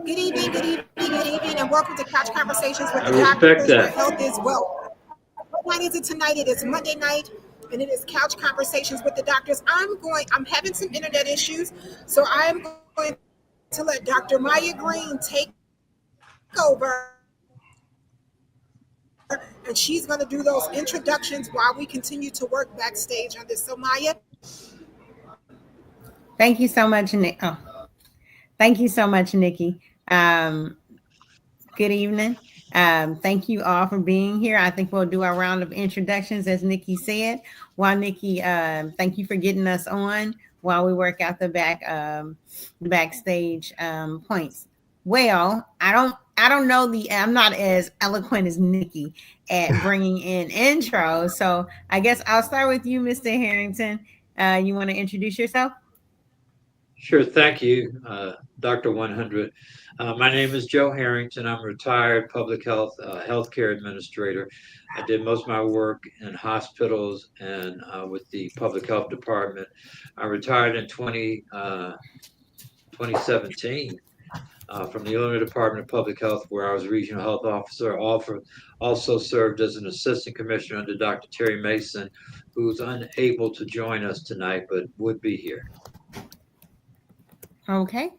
Good evening, good evening, good evening, and welcome to Couch Conversations with I the respect Doctors, where that. health is wealth. What night is it tonight? It is Monday night, and it is Couch Conversations with the Doctors. I'm having some internet issues, so I am going to let Dr. Maya Green take over, and she's going to do those introductions while we continue to work backstage on this. So, Maya, Thank you so much, Nick. Oh, thank you so much, Nikki. Good evening. Thank you all for being here. I think we'll do our round of introductions, as Nikki said. While Nikki, thank you for getting us on while we work out the backstage points. Well, I don't know I'm not as eloquent as Nikki at bringing in intros. So I guess I'll start with you, Mr. Harrington. You want to introduce yourself? Sure, thank you, Dr. 100. My name is Joe Harrington. I'm a retired public health healthcare administrator. I did most of my work in hospitals and with the public health department. I retired in 2017 from the Illinois Department of Public Health, where I was regional health officer. Also served as an assistant commissioner under Dr. Terry Mason, who's unable to join us tonight but would be here. Okay.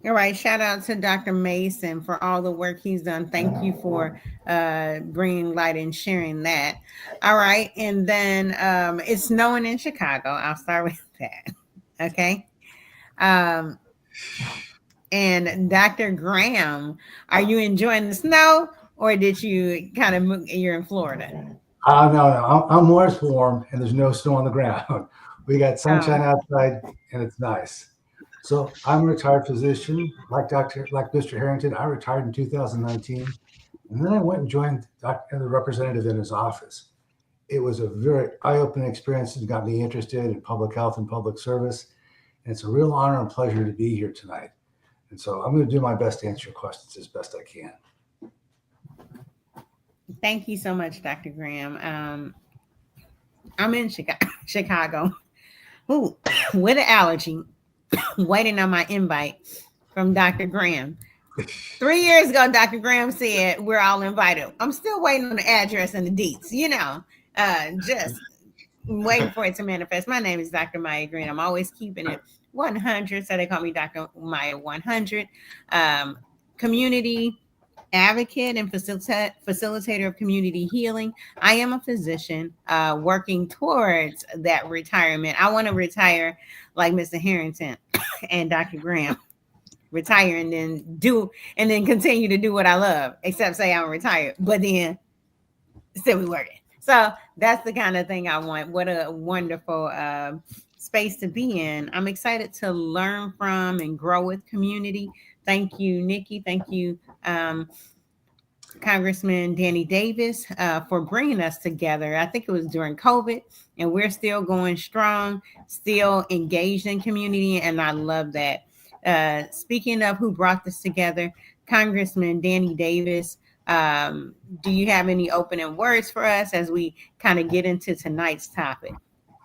All right. Shout out to Dr. Mason for all the work he's done. Thank you for bringing light and sharing that. All right. And then it's snowing in Chicago. I'll start with that. Okay. Um, and Dr. Graham, are you enjoying the snow or did you kind of move? You're in Florida? No. I'm more warm, and there's no snow on the ground. We got sunshine Oh, outside, and it's nice. So I'm a retired physician, like Mr. Harrington. I retired in 2019, and then I went and joined the representative in his office. It was a very eye-opening experience and got me interested in public health and public service. And it's a real honor and pleasure to be here tonight. And so I'm going to do my best to answer your questions as best I can. thank you so much, Dr. Graham. I'm in Chicago. Ooh, with an allergy, waiting on my invite from Dr. Graham. 3 years ago, Dr. Graham said we're all invited. I'm still waiting on the address and the deets, just waiting for it to manifest. My name is Dr. Maya Green. I'm always keeping it 100, so they call me Dr. Maya 100. Um, Community advocate and facilitator of community healing. I am a physician working towards that retirement. I want to retire like Mr. Harrington and Dr. Graham. Retire and then continue to do what I love, except say I'm retired, but then still be working. So that's the kind of thing I want. What a wonderful space to be in. I'm excited to learn from and grow with community. Thank you, Nikki. Thank you, Congressman Danny Davis, for bringing us together. I think it was during COVID, and we're still going strong, still engaged in community, and I love that. Speaking of who brought this together, Congressman Danny Davis, do you have any opening words for us as we kind of get into tonight's topic?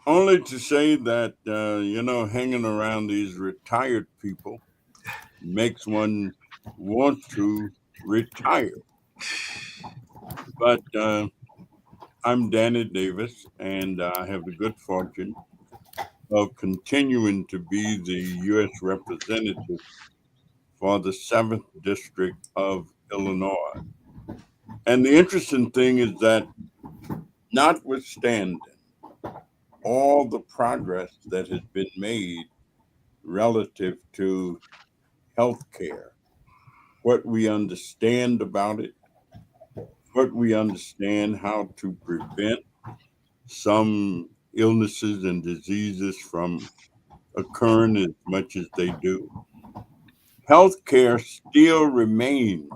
Only to say that, hanging around these retired people makes one want to retire. But I'm Danny Davis, and I have the good fortune of continuing to be the U.S. representative for the 7th District of Illinois. And the interesting thing is that, notwithstanding all the progress that has been made relative to healthcare, what we understand about it, what we understand how to prevent some illnesses and diseases from occurring as much as they do. Healthcare still remains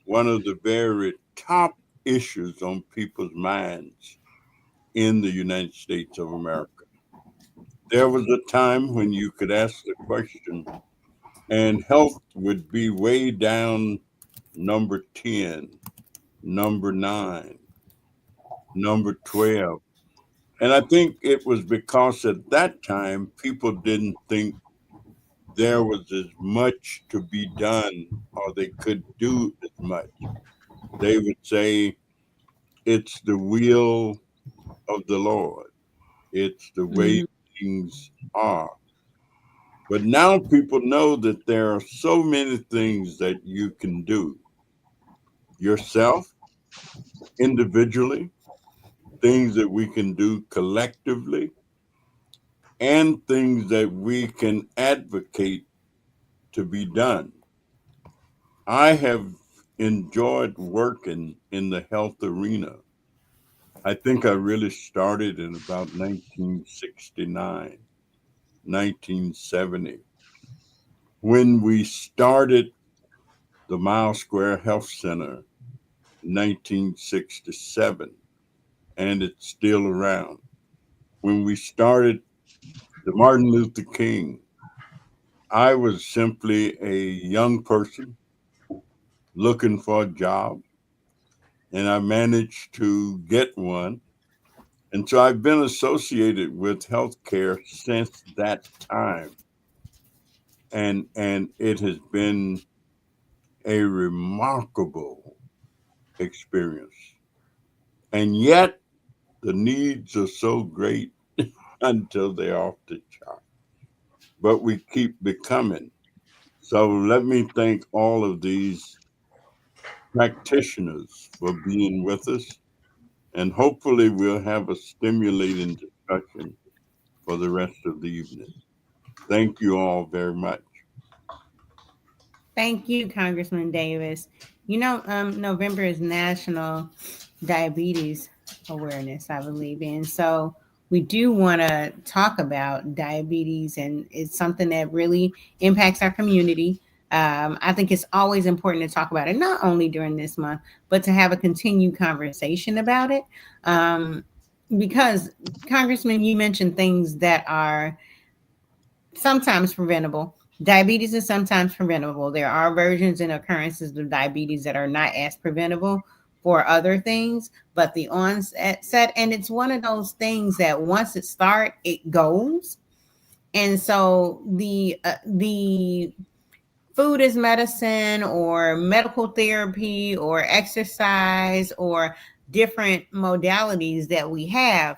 one of the very top issues on people's minds in the United States of America. There was a time when you could ask the question, and health would be way down number 10, number 9, number 12. And I think it was because at that time people didn't think there was as much to be done or they could do as much. They would say, it's the will of the Lord, it's the way Mhm. things are. But now people know that there are so many things that you can do yourself, individually, things that we can do collectively, and things that we can advocate to be done. I have enjoyed working in the health arena. I think I really started in about 1969, 1970, when we started the Mile Square Health Center, 1967, and it's still around. When we started the Martin Luther King, I was simply a young person looking for a job, and I managed to get one. And so I've been associated with healthcare since that time. And it has been a remarkable experience. And yet the needs are so great until they're off the chart. But we keep becoming. So let me thank all of these practitioners for being with us. And hopefully we'll have a stimulating discussion for the rest of the evening. Thank you all very much. Thank you, Congressman Davis. November is National Diabetes Awareness, I believe. And so we do want to talk about diabetes, and it's something that really impacts our community. I think it's always important to talk about it, not only during this month, but to have a continued conversation about it. Because, Congressman, you mentioned things that are sometimes preventable. Diabetes is sometimes preventable. There are versions and occurrences of diabetes that are not as preventable for other things, but the onset, and it's one of those things that once it starts, it goes. And so the food is medicine, or medical therapy, or exercise, or different modalities that we have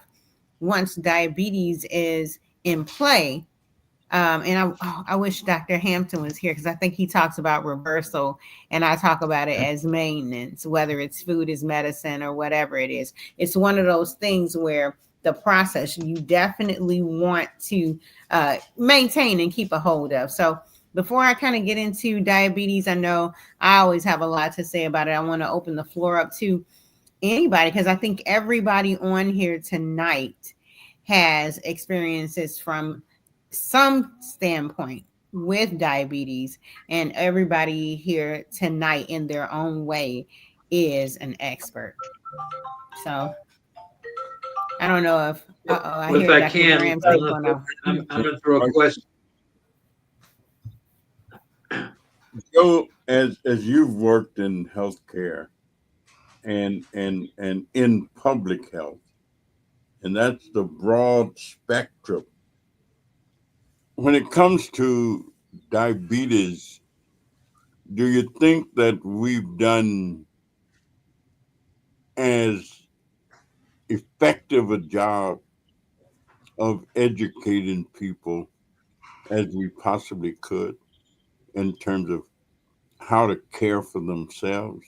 once diabetes is in play. And I wish Dr. Hampton was here, because I think he talks about reversal, and I talk about it as maintenance, whether it's food is medicine or whatever it is. It's one of those things where the process you definitely want to maintain and keep a hold of. So before I kind of get into diabetes, I know I always have a lot to say about it. I want to open the floor up to anybody, because I think everybody on here tonight has experiences from some standpoint with diabetes, and everybody here tonight in their own way is an expert. So I don't know if I Well, if hear I Dr. can, Graham say going off. I'm going to throw a question. So, as you've worked in healthcare and in public health, and that's the broad spectrum. When it comes to diabetes, do you think that we've done as effective a job of educating people as we possibly could in terms of how to care for themselves?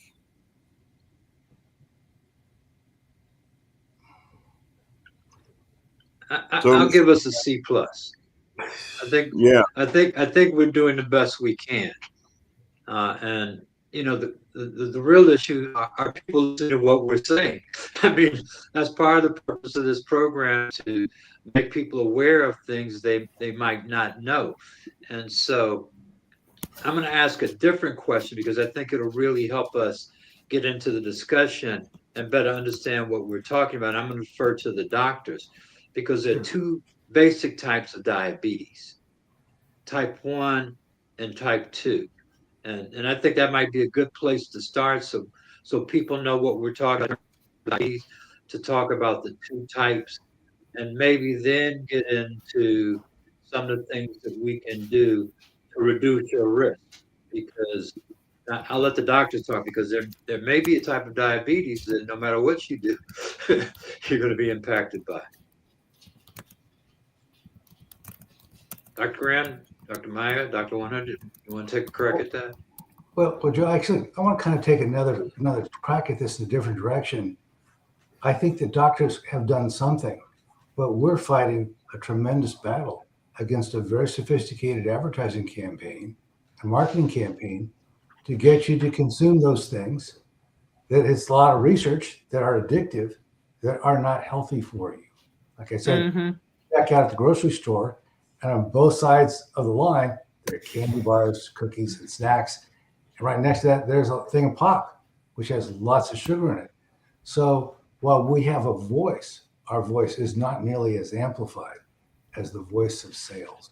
So, I'll give us a C plus. I think yeah, I think we're doing the best we can. And the real issue are people listening to what we're saying. I mean, that's part of the purpose of this program, to make people aware of things they might not know. And so I'm going to ask a different question, because I think it'll really help us get into the discussion and better understand what we're talking about. I'm going to refer to the doctors, because there are two basic types of diabetes: type 1 and type 2. And I think that might be a good place to start, so people know what we're talking about, to talk about the two types, and maybe then get into some of the things that we can do to reduce your risk because I'll let the doctors talk because there may be a type of diabetes that no matter what you do, you're going to be impacted by. Dr. Graham, Dr. Maya, Dr. 100, you want to take a crack at that? Well, Joe, actually, I want to kind of take another crack at this in a different direction. I think the doctors have done something, but we're fighting a tremendous battle against a very sophisticated advertising campaign and marketing campaign to get you to consume those things. That it's a lot of research that are addictive, that are not healthy for you. Like I said, Mm-hmm. check out at the grocery store, and on both sides of the line, there are candy bars, cookies, and snacks. And right next to that, there's a thing of pop, which has lots of sugar in it. So while we have a voice, our voice is not nearly as amplified as the voice of sales.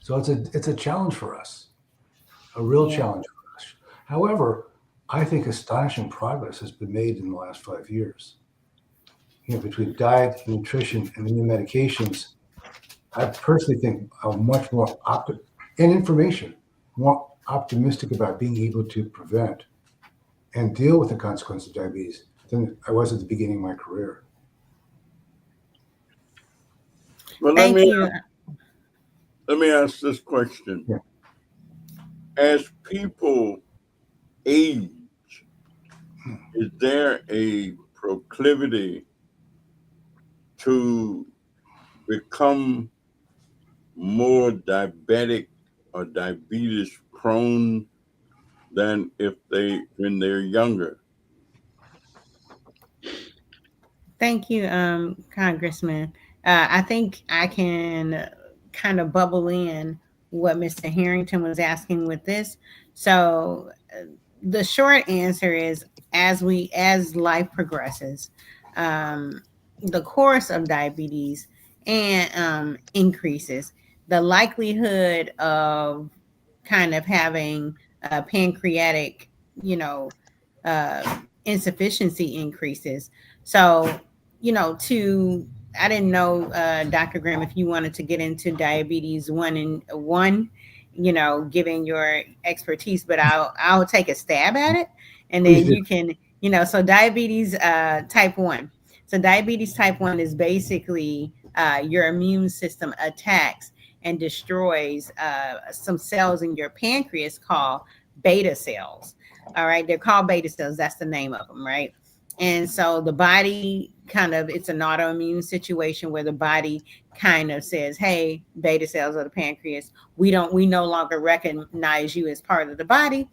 So it's a challenge for us, a real Yeah. challenge for us. However, I think astonishing progress has been made in the last 5 years. Between diet, nutrition, and the new medications, I personally think I'm much more and information, more optimistic about being able to prevent and deal with the consequences of diabetes than I was at the beginning of my career. Well, Thank you. let me ask this question. Yeah. As people age, is there a proclivity to become more diabetic or diabetes prone than if they when they're younger? Thank you, Congressman. I think I can kind of bubble in what Mr. Harrington was asking with this. So, the short answer is, as life progresses, um, the course of diabetes and increases, the likelihood of kind of having pancreatic, you know, insufficiency increases. So, to I didn't know, Dr. Graham, if you wanted to get into diabetes one, given your expertise, but I'll take a stab at it, and Please then do. you can, so diabetes type one. So diabetes type one is basically your immune system attacks and destroys some cells in your pancreas called beta cells. All right, they're called beta cells. That's the name of them, right? And so the body it's an autoimmune situation where the body kind of says, hey, beta cells of the pancreas, we no longer recognize you as part of the body,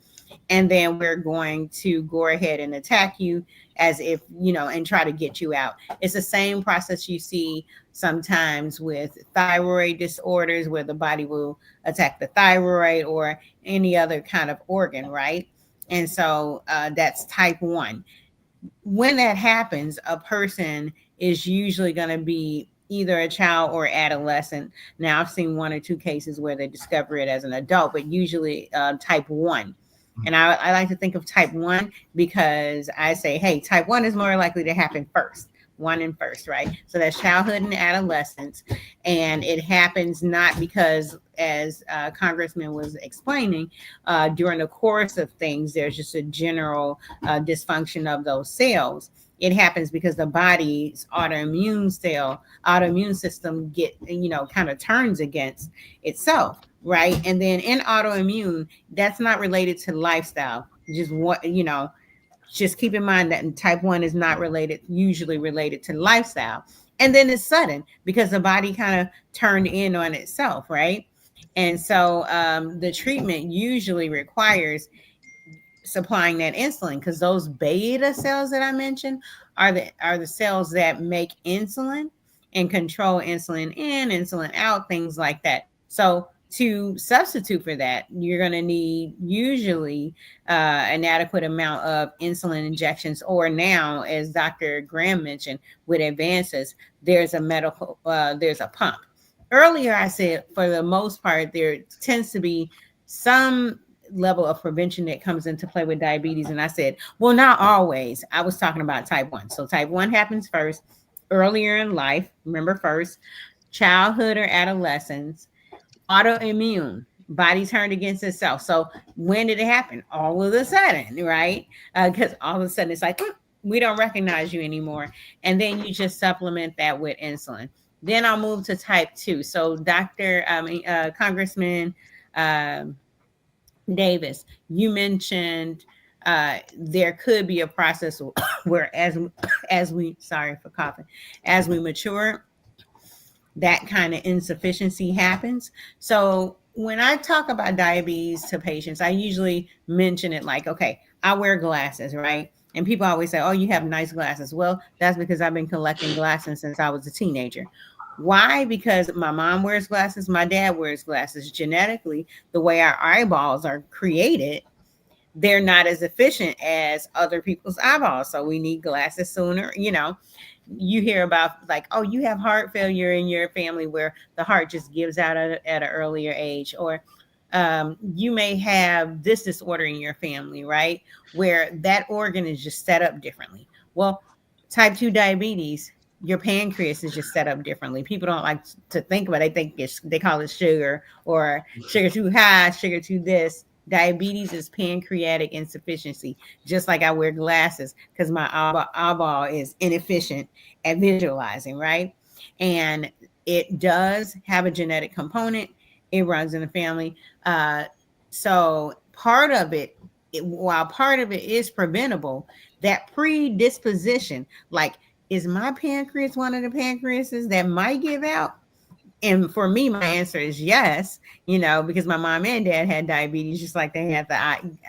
and then we're going to go ahead and attack you as if, and try to get you out. It's the same process you see sometimes with thyroid disorders, where the body will attack the thyroid or any other kind of organ, right? And so that's type one. When that happens, a person is usually going to be either a child or adolescent. Now, I've seen one or two cases where they discover it as an adult, but usually type one. And I like to think of type one because I say, hey, type one is more likely to happen first. One and first, right? So that's childhood and adolescence. And it happens not because, as Congressman was explaining, during the course of things, there's just a general dysfunction of those cells. It happens because the body's autoimmune system kind of turns against itself, right? And then in autoimmune, that's not related to lifestyle. Just keep in mind that type 1 is not usually related to lifestyle. And then it's sudden because the body kind of turned in on itself, right? And so the treatment usually requires supplying that insulin, because those beta cells that I mentioned are the cells that make insulin and control insulin in, insulin out, things like that. So to substitute for that, you're going to need usually an adequate amount of insulin injections, or now, as Dr. Graham mentioned, with advances, there's a pump. Earlier, I said for the most part, there tends to be some level of prevention that comes into play with diabetes. And I said, well, not always. I was talking about type 1. So type 1 happens first, earlier in life. Remember, first, childhood or adolescence. Autoimmune, body turned against itself. So when did it happen? All of a sudden, right? Because all of a sudden it's like, we don't recognize you anymore. And then you just supplement that with insulin. Then I'll move to type 2. So Congressman um, Davis, you mentioned there could be a process where as we sorry for coughing, as we mature, that kind of insufficiency happens. So when I talk about diabetes to patients, I usually mention it like, okay, I wear glasses, right? And people always say, oh, you have nice glasses. Well, that's because I've been collecting glasses since I was a teenager. Why? Because my mom wears glasses, my dad wears glasses. Genetically, the way our eyeballs are created, they're not as efficient as other people's eyeballs. So we need glasses sooner. You hear about like, oh, you have heart failure in your family where the heart just gives out at an earlier age, or you may have this disorder in your family, right? Where that organ is just set up differently. Well, type 2 diabetes, your pancreas is just set up differently. People don't like to think about it. They call it sugar, or sugar too high, sugar too this. Diabetes is pancreatic insufficiency. Just like I wear glasses because my eyeball is inefficient at visualizing, right? And it does have a genetic component. It runs in the family. So part of while part of it is preventable, that predisposition, like, is my pancreas one of the pancreases that might give out? And for me, my answer is yes, because my mom and dad had diabetes, just like they had the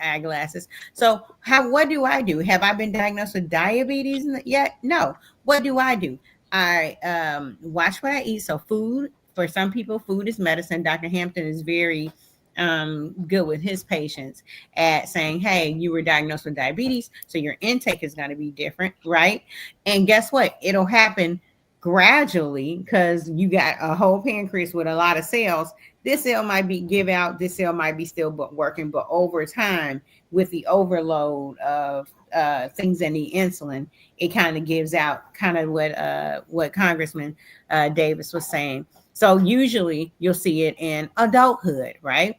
eyeglasses. So what do I do? Have I been diagnosed with diabetes yet? No. What do? I watch what I eat. So food, for some people, food is medicine. Dr. Hampton is very good with his patients at saying, hey, you were diagnosed with diabetes, so your intake is going to be different, right? And guess what? It'll happen gradually because you got a whole pancreas with a lot of cells. This cell might be give out, this cell might be still working, but over time, with the overload of things that need insulin, it kind of gives out, kind of what Congressman Davis was saying. So usually you'll see it in adulthood, right?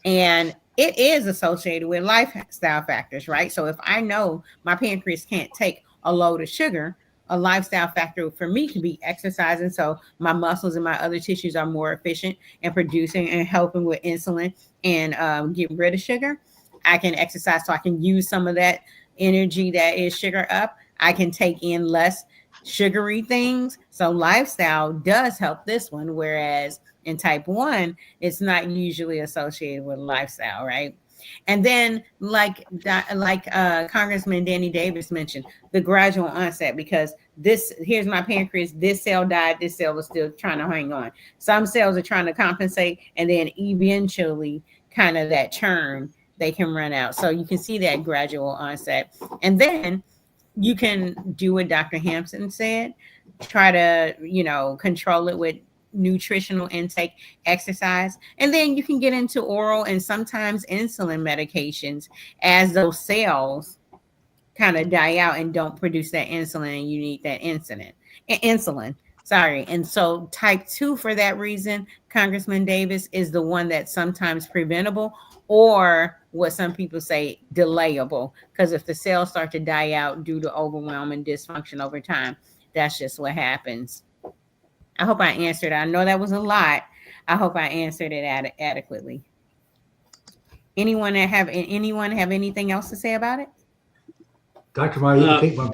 And it is associated with lifestyle factors, right? So if I know my pancreas can't take a load of sugar, a lifestyle factor for me could be exercising, so my muscles and my other tissues are more efficient in producing and helping with insulin and getting rid of sugar. I can exercise so I can use some of that energy that is sugar up. I can take in less sugary things. So lifestyle does help this one, whereas in type 1, it's not usually associated with lifestyle, right? And then, like Congressman Danny Davis mentioned, the gradual onset, because here's my pancreas, this cell died, this cell was still trying to hang on. Some cells are trying to compensate, and then eventually, kind of that churn, they can run out. So you can see that gradual onset. And then you can do what Dr. Hampton said, try to, control it with nutritional intake, exercise, and then you can get into oral and sometimes insulin medications as those cells kind of die out and don't produce that insulin, and you need that insulin. Sorry. And so type 2, for that reason, Congressman Davis, is the one that's sometimes preventable, or what some people say, delayable. Because if the cells start to die out due to overwhelming dysfunction over time, that's just what happens. I hope I answered. I know that was a lot. I hope I answered it adequately. Anyone have anything else to say about it? Dr. Maya, you can take my.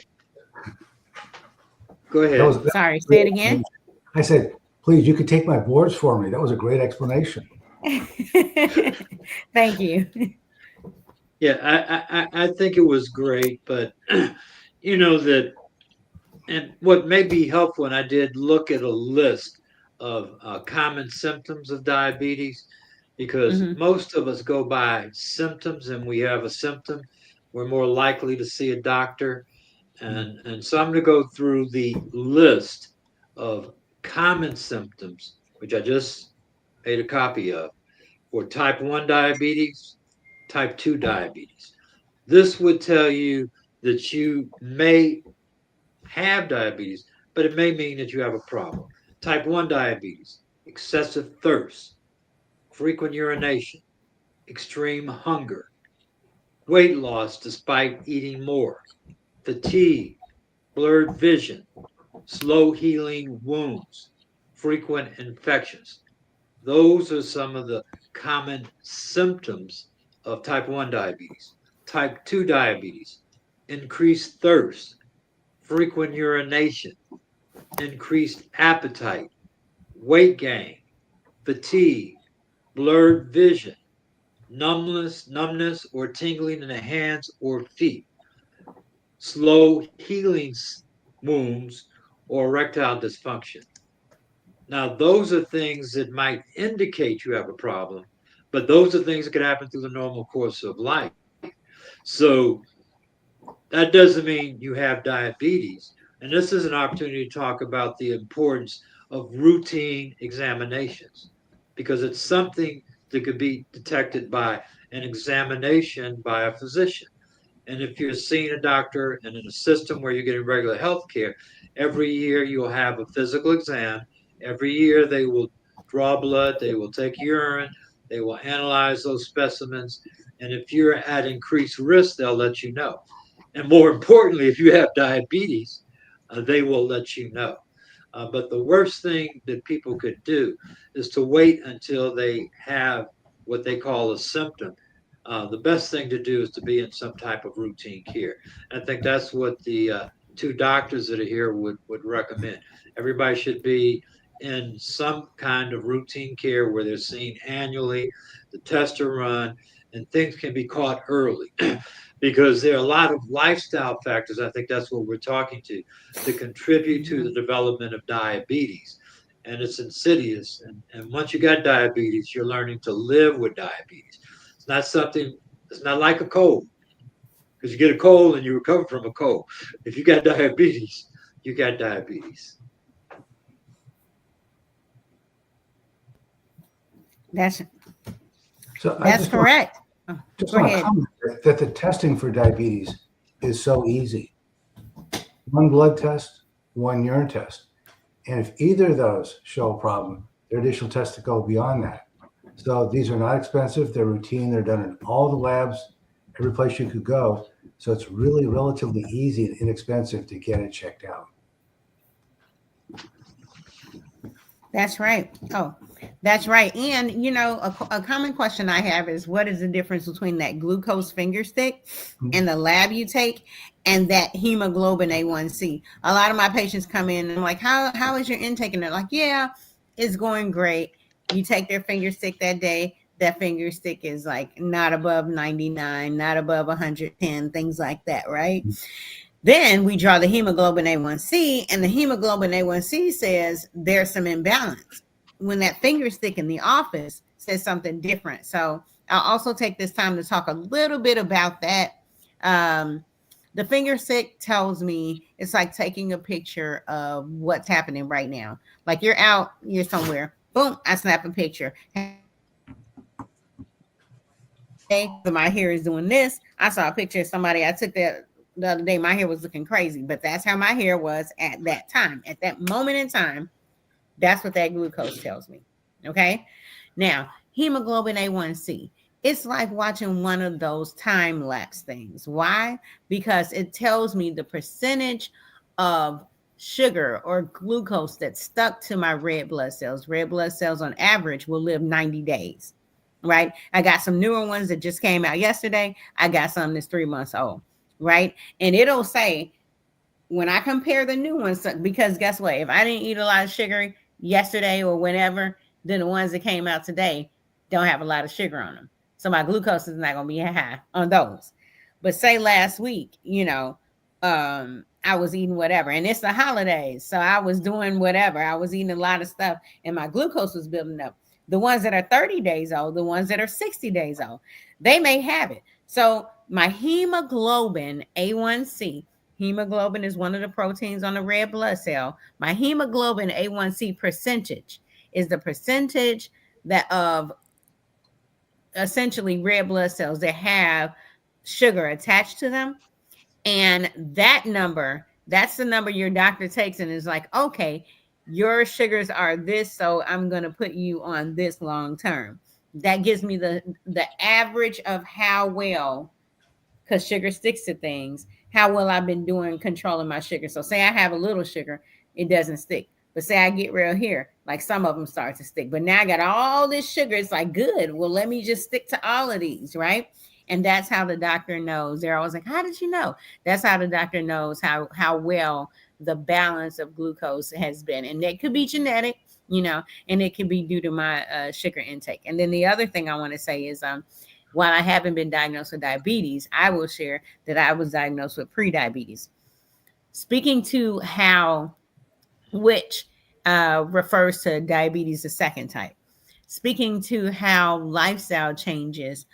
Go ahead. Sorry, say it again. I said, please, you could take my boards for me. That was a great explanation. Thank you. Yeah, I think it was great, but that, and what may be helpful, and I did look at a list of common symptoms of diabetes, because most of us go by symptoms, and we have a symptom, we're more likely to see a doctor. And so I'm going to go through the list of common symptoms, which I just made a copy of, for type 1 diabetes, type 2 diabetes. This would tell you that you may have diabetes, but it may mean that you have a problem. Type 1 diabetes, excessive thirst frequent urination, extreme hunger, weight loss despite eating more, fatigue, blurred vision, slow healing wounds, frequent infections. Those are some of the common symptoms of type 1 diabetes. Type 2 diabetes, increased thirst, frequent urination, increased appetite, weight gain, fatigue, blurred vision, numbness or tingling in the hands or feet, slow healing wounds, or erectile dysfunction. Now, those are things that might indicate you have a problem, but those are things that could happen through the normal course of life. So that doesn't mean you have diabetes. And this is an opportunity to talk about the importance of routine examinations because it's something that could be detected by an examination by a physician. And if you're seeing a doctor and in a system where you're getting regular health care, every year you'll have a physical exam. Every year they will draw blood, they will take urine, they will analyze those specimens. And if you're at increased risk, they'll let you know. And more importantly, if you have diabetes, they will let you know. But the worst thing that people could do is to wait until they have what they call a symptom. The best thing to do is to be in some type of routine care. And I think that's what the two doctors that are here would recommend. Everybody should be in some kind of routine care where they're seen annually, the tests are run, and things can be caught early. Because there are a lot of lifestyle factors, I think that's what we're talking to contribute to the development of diabetes. And it's insidious. And once you got diabetes, you're learning to live with diabetes. It's not something, it's not like a cold, because you get a cold and you recover from a cold. If you got diabetes, you got diabetes. That's So I that's correct. Oh, just go want to ahead. comment that the testing for diabetes is so easy. One blood test, one urine test. And if either of those show a problem, there are additional tests that go beyond that. So these are not expensive. They're routine. They're done in all the labs, every place you could go. So it's really relatively easy and inexpensive to get it checked out. That's right. Oh, that's right. And a common question I have is, what is the difference between that glucose finger stick and the lab you take and that hemoglobin A1C? A lot of my patients come in and I'm like, how is your intake? And they're like, yeah, it's going great. You take their finger stick that day, that finger stick is like not above 99, not above 110, things like that, right? Then we draw the hemoglobin A1C, and the hemoglobin A1C says there's some imbalance. When that finger stick in the office says something different. So I'll also take this time to talk a little bit about that. The finger stick tells me it's like taking a picture of what's happening right now. Like you're out, you're somewhere, boom, I snap a picture. Hey, my hair is doing this. I saw a picture of somebody, I took that the other day. My hair was looking crazy, but that's how my hair was at that time. At that moment in time, that's what that glucose tells me. Okay. Now, hemoglobin A1C, it's like watching one of those time lapse things. Why? Because it tells me the percentage of sugar or glucose that's stuck to my red blood cells. Red blood cells on average will live 90 days. Right. I got some newer ones that just came out yesterday. I got some that's 3 months old. Right. And it'll say when I compare the new ones, because guess what? If I didn't eat a lot of sugar yesterday or whenever, then the ones that came out today don't have a lot of sugar on them. So my glucose is not going to be high on those. But say last week, I was eating whatever, and it's the holidays. So I was doing whatever. I was eating a lot of stuff and my glucose was building up. The ones that are 30 days old, the ones that are 60 days old, they may have it. So my hemoglobin A1C, hemoglobin is one of the proteins on the red blood cell. My hemoglobin A1C percentage is the percentage that of essentially red blood cells that have sugar attached to them. And that number, that's the number your doctor takes and is like, okay, your sugars are this, so I'm going to put you on this long term. That gives me the average of how well, because sugar sticks to things, how well I've been doing controlling my sugar. So say I have a little sugar, it doesn't stick. But say I get real here, like some of them start to stick. But now I got all this sugar. It's like, good. Well, let me just stick to all of these, right? And that's how the doctor knows. They're always like, how did you know? That's how the doctor knows how well the balance of glucose has been. And that could be genetic, and it could be due to my sugar intake. And then the other thing I want to say is while I haven't been diagnosed with diabetes, I will share that I was diagnosed with prediabetes. Speaking to how, which refers to diabetes, the second type. Speaking to how lifestyle changes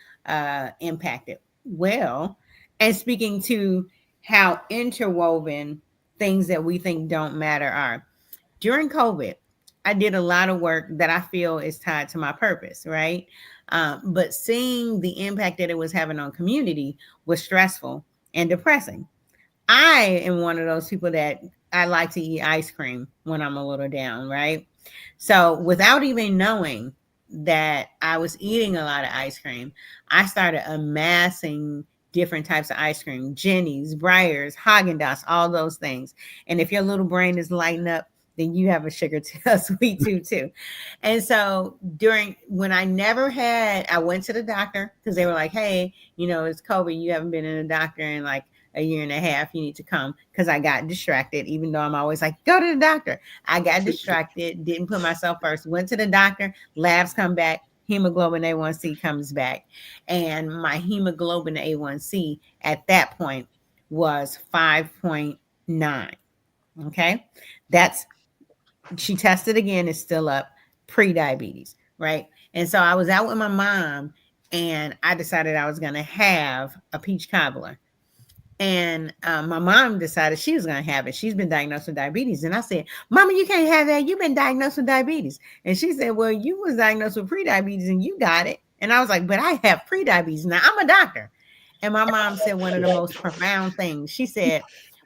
impacted, well, and speaking to how interwoven things that we think don't matter are. During COVID, I did a lot of work that I feel is tied to my purpose, right? But seeing the impact that it was having on community was stressful and depressing. I am one of those people that I like to eat ice cream when I'm a little down, right? So without even knowing that I was eating a lot of ice cream, I started amassing different types of ice cream, Jenny's, Breyers, Haagen-Dazs, all those things. And if your little brain is lighting up, then you have a sugar a sweet tooth too. And so when I went to the doctor because they were like, hey, it's COVID. You haven't been in a doctor in like a year and a half. You need to come, because I got distracted, even though I'm always like, go to the doctor. I got distracted, didn't put myself first, went to the doctor, labs come back, hemoglobin A1C comes back. And my hemoglobin A1C at that point was 5.9. Okay. She tested again, it's still up, pre-diabetes, right? And so I was out with my mom and I decided I was going to have a peach cobbler. And my mom decided she was going to have it. She's been diagnosed with diabetes. And I said, Mama, you can't have that. You've been diagnosed with diabetes. And she said, well, you was diagnosed with pre-diabetes and you got it. And I was like, but I have pre-diabetes. Now I'm a doctor. And my mom said one of the most profound things. She said,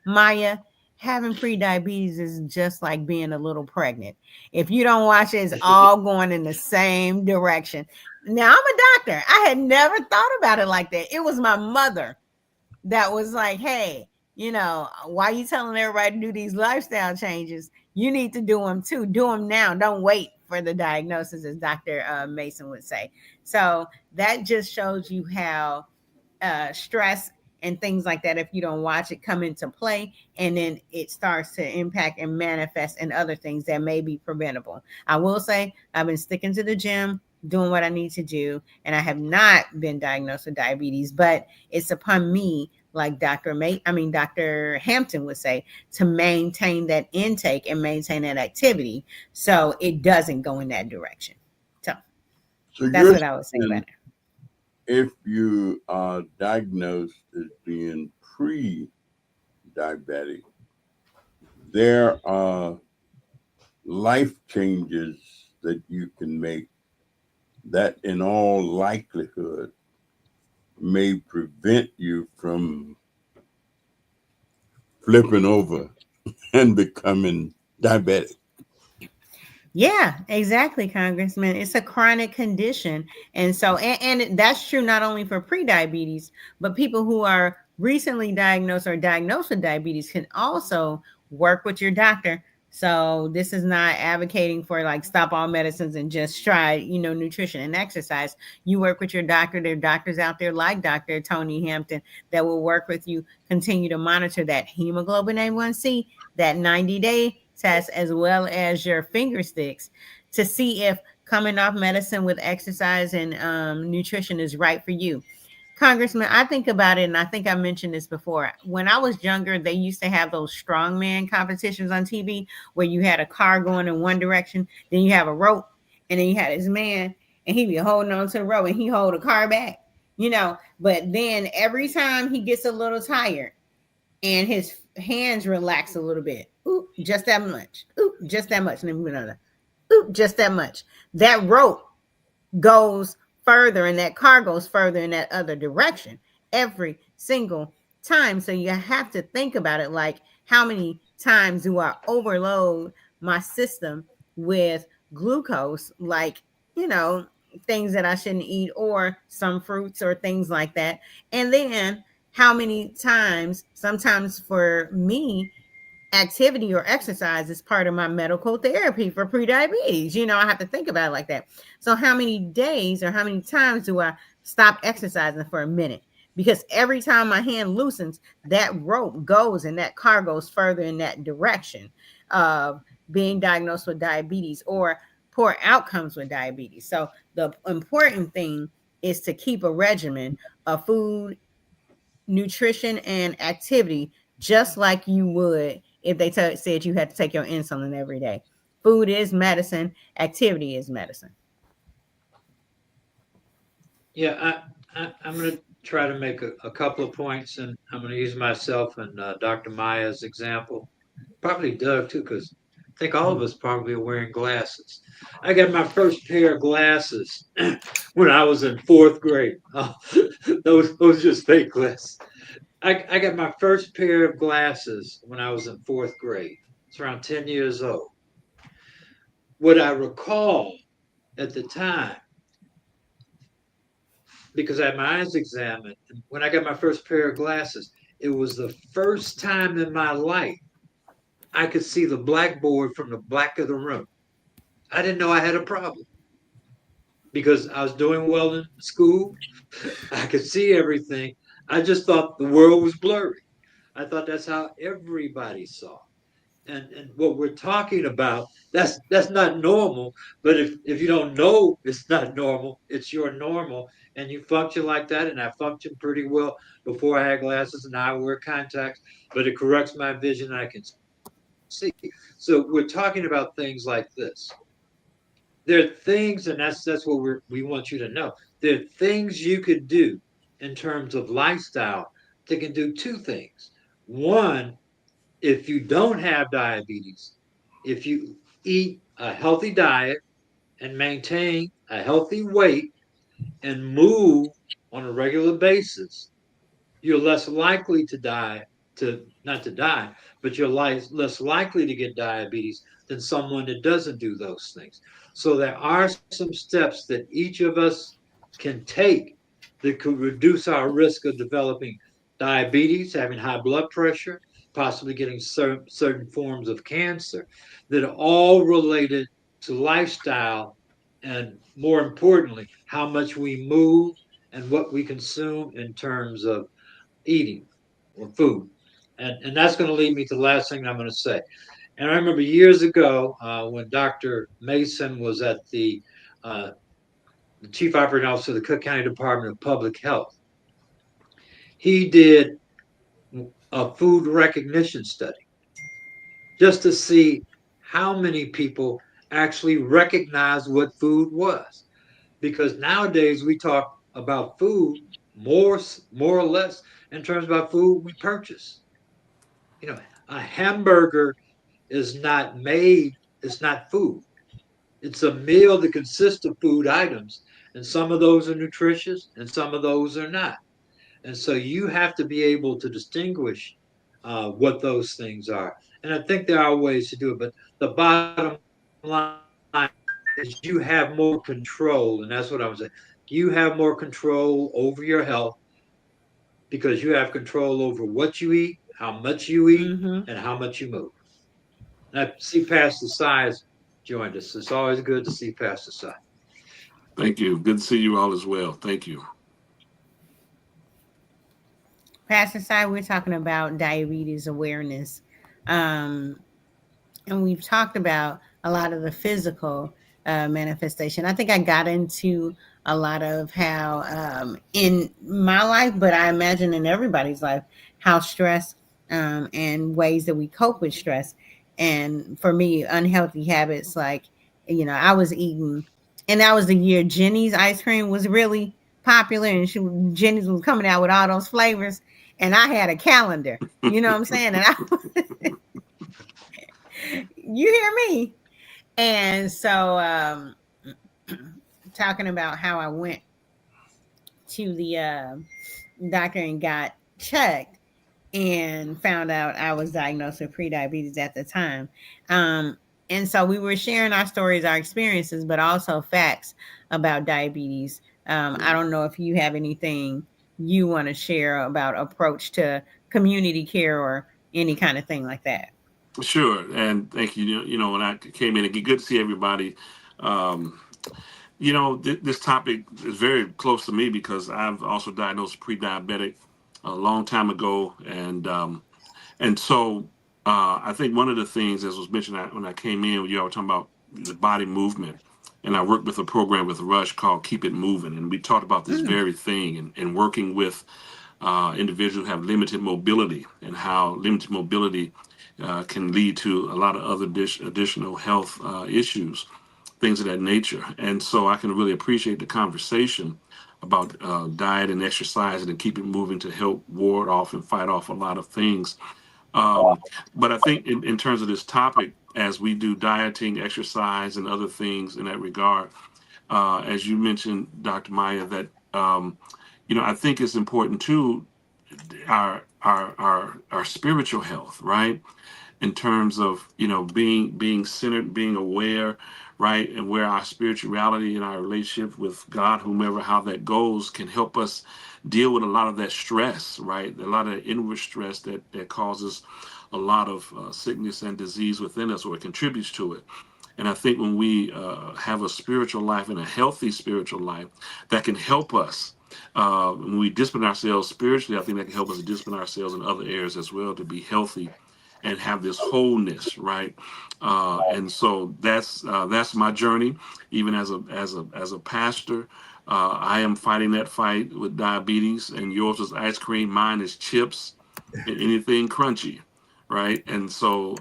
Maya, having pre-diabetes is just like being a little pregnant. If you don't watch it, it's all going in the same direction. Now I'm a doctor. I had never thought about it like that. It was my mother that was like, hey, why are you telling everybody to do these lifestyle changes? You need to do them too. Do them now. Don't wait for the diagnosis, as Dr. Mason would say. So that just shows you how stress and things like that, if you don't watch it, come into play, and then it starts to impact and manifest in other things that may be preventable. I will say I've been sticking to the gym, doing what I need to do, and I have not been diagnosed with diabetes, but it's upon me, like Dr. Hampton would say, to maintain that intake and maintain that activity so it doesn't go in that direction. So that's what I would say about it. If you are diagnosed as being pre-diabetic, there are life changes that you can make that in all likelihood may prevent you from flipping over and becoming diabetic. Yeah, exactly, Congressman. It's a chronic condition. And so, and that's true not only for pre-diabetes, but people who are recently diagnosed or diagnosed with diabetes can also work with your doctor. So this is not advocating for like stop all medicines and just try, nutrition and exercise. You work with your doctor. There are doctors out there like Dr. Tony Hampton that will work with you, continue to monitor that hemoglobin A1C, that 90-day test, as well as your finger sticks, to see if coming off medicine with exercise and nutrition is right for you. Congressman, I think about it, and I think I mentioned this before. When I was younger, they used to have those strongman competitions on TV where you had a car going in one direction, then you have a rope, and then you had this man, and he be holding on to the rope, and he hold a car back, But then every time he gets a little tired, and his hands relax a little bit. Ooh, just that much. Ooh, just that much. And then another. Ooh, just that much. That rope goes further, and that car goes further in that other direction every single time. So you have to think about it like, how many times do I overload my system with glucose? Like, things that I shouldn't eat, or some fruits or things like that. And then how many times, sometimes for me, activity or exercise is part of my medical therapy for prediabetes. I have to think about it like that. So how many days or how many times do I stop exercising for a minute? Because every time my hand loosens, that rope goes and that car goes further in that direction of being diagnosed with diabetes or poor outcomes with diabetes. So the important thing is to keep a regimen of food, nutrition, and activity, just like you would if they said you had to take your insulin every day. Food is medicine, activity is medicine. Yeah, I'm going to try to make a couple of points, and I'm going to use myself and Dr. Maya's example. Probably Doug too, because I think all of us probably are wearing glasses. I got my first pair of glasses when I was in fourth grade. Oh, those just fake glasses. I got my first pair of glasses when I was in fourth grade. It's around 10 years old. What I recall at the time, because I had my eyes examined, when I got my first pair of glasses, it was the first time in my life I could see the blackboard from the back of the room. I didn't know I had a problem because I was doing well in school. I could see everything. I just thought the world was blurry. I thought that's how everybody saw. And what we're talking about, that's not normal. But if you don't know it's not normal, it's your normal, and you function like that. And I functioned pretty well before I had glasses, and now I wear contacts. But it corrects my vision, and I can see. So we're talking about things like this. There are things, and that's what we want you to know. There are things you could do in terms of lifestyle that can do two things. One, if you don't have diabetes, if you eat a healthy diet and maintain a healthy weight and move on a regular basis, you're less likely to die, to not to die, but you're less likely to get diabetes than someone that doesn't do those things. So there are some steps that each of us can take that could reduce our risk of developing diabetes, having high blood pressure, possibly getting certain forms of cancer, that are all related to lifestyle, and more importantly, how much we move and what we consume in terms of eating or food. And that's going to lead me to the last thing I'm going to say. And I remember years ago when Dr. Mason was at uh, the chief operating officer of the Cook County Department of Public Health. He did a food recognition study just to see how many people actually recognized what food was. Because nowadays we talk about food more or less in terms about food we purchase. A hamburger is not made, it's not food. It's a meal that consists of food items, and some of those are nutritious and some of those are not. And so you have to be able to distinguish what those things are. And I think there are ways to do it, but the bottom line is you have more control, and that's what I was saying. You have more control over your health because you have control over what you eat, how much you eat, and Mm-hmm. how much you move. I see Pastor Size joined us. It's always good to see Pastor Size. Thank you. Good to see you all as well. Thank you. Pastor Side, we're talking about diabetes awareness. Um, and we've talked about a lot of the physical manifestation. I think I got into a lot of how in my life, but I imagine in everybody's life, how stress and ways that we cope with stress. And for me, unhealthy habits like, I was eating, and that was the year Jenny's ice cream was really popular, and Jenny's was coming out with all those flavors, and I had a calendar. You know what I'm saying? And you hear me? And so, talking about how I went to the doctor and got checked and found out I was diagnosed with prediabetes at the time. And so we were sharing our stories, our experiences, but also facts about diabetes. I don't know if you have anything you want to share about approach to community care or any kind of thing like that. Sure, and thank you. When I came in, good to see everybody. Um, this topic is very close to me because I've also diagnosed pre-diabetic a long time ago, and so I think one of the things, as was mentioned when I came in, you all were talking about the body movement, and I worked with a program with Rush called Keep It Moving, and we talked about this Mm. very thing, and working with individuals who have limited mobility, and how limited mobility can lead to a lot of other additional health issues, things of that nature. And so I can really appreciate the conversation about diet and exercise and keep it moving to help ward off and fight off a lot of things. But I think in terms of this topic, as we do dieting, exercise, and other things in that regard, as you mentioned, Dr. Maya, that I think it's important too, our spiritual health, right? In terms of being centered, being aware, right, and where our spirituality and our relationship with God, whomever, how that goes, can help us deal with a lot of that stress, right? A lot of inward stress that causes a lot of sickness and disease within us, or it contributes to it. And I think when we have a spiritual life and a healthy spiritual life, that can help us. When we discipline ourselves spiritually, I think that can help us discipline ourselves in other areas as well to be healthy and have this wholeness, right? And so that's my journey. Even as a pastor, I am fighting that fight with diabetes, and yours is ice cream, mine is chips and anything crunchy, right? And so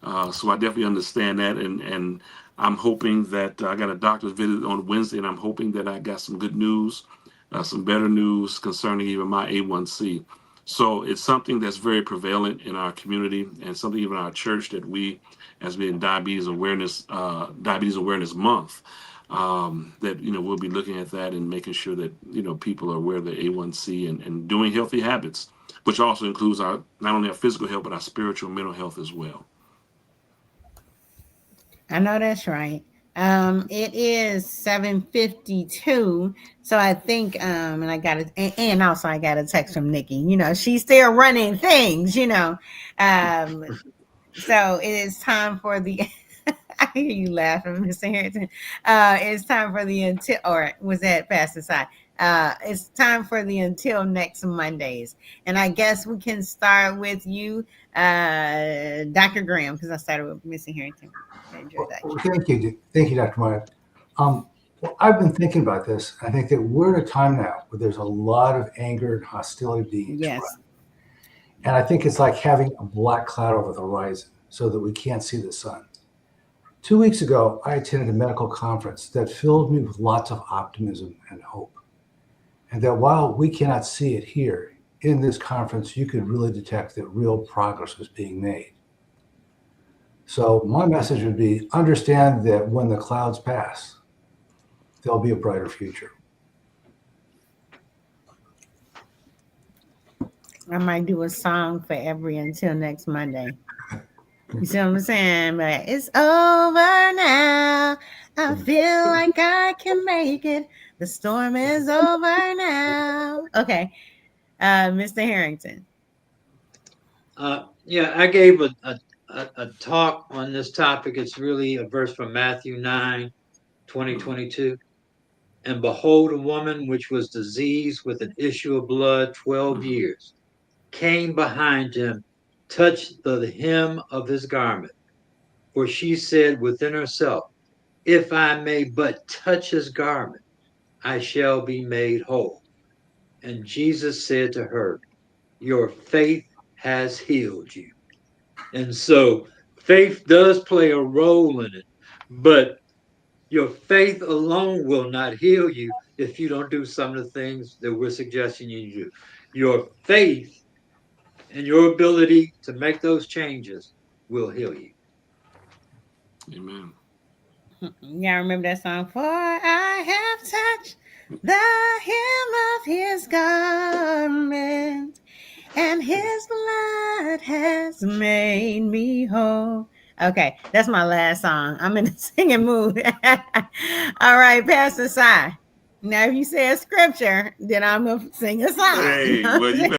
I definitely understand that, and I'm hoping that I got a doctor's visit on Wednesday, and I'm hoping that I got some good news, some better news concerning even my A1C. So it's something that's very prevalent in our community, and something even in our church that we, as being Diabetes Awareness Month, that we'll be looking at that and making sure that people are aware of the A1C, and doing healthy habits, which also includes our not only our physical health but our spiritual and mental health as well. I know that's right. It is 7:52, so I think and I got it, and also I got a text from Nikki. She's still running things. Um, so it is time for the. I hear you laughing, Mr. Harrington. It's time for the until, or was that past the side? It's time for the until next Mondays, and I guess we can start with you, Dr. Graham, because I started with Mr. Harrington. Well, thank you, Dr. Meyer. Well, I've been thinking about this. I think that we're at a time now where there's a lot of anger and hostility being Yes. expressed. And I think it's like having a black cloud over the horizon so that we can't see the sun. 2 weeks ago, I attended a medical conference that filled me with lots of optimism and hope. And that while we cannot see it here, in this conference, you could really detect that real progress was being made. So my message would be understand that when the clouds pass, there'll be a brighter future. I might do a song for every until next Monday. You see what I'm saying? But it's over now. I feel like I can make it. The storm is over now. Okay. Mr. Harrington. Yeah, I gave a talk on this topic. It's really a verse from Matthew 9, 2022. And behold, a woman which was diseased with an issue of blood 12 years came behind him, touched the hem of his garment. For she said within herself, if I may but touch his garment, I shall be made whole. And Jesus said to her, your faith has healed you. And so faith does play a role in it, but your faith alone will not heal you if you don't do some of the things that we're suggesting you do. Your faith and your ability to make those changes will heal you. Amen. Yeah, I remember that song. For I have touched the hem of his garment, and his blood has made me whole. Okay, that's my last song. I'm in the singing mood. All right, Pastor Si. Now, if you say a scripture, then I'm gonna sing a song. Hey, well, you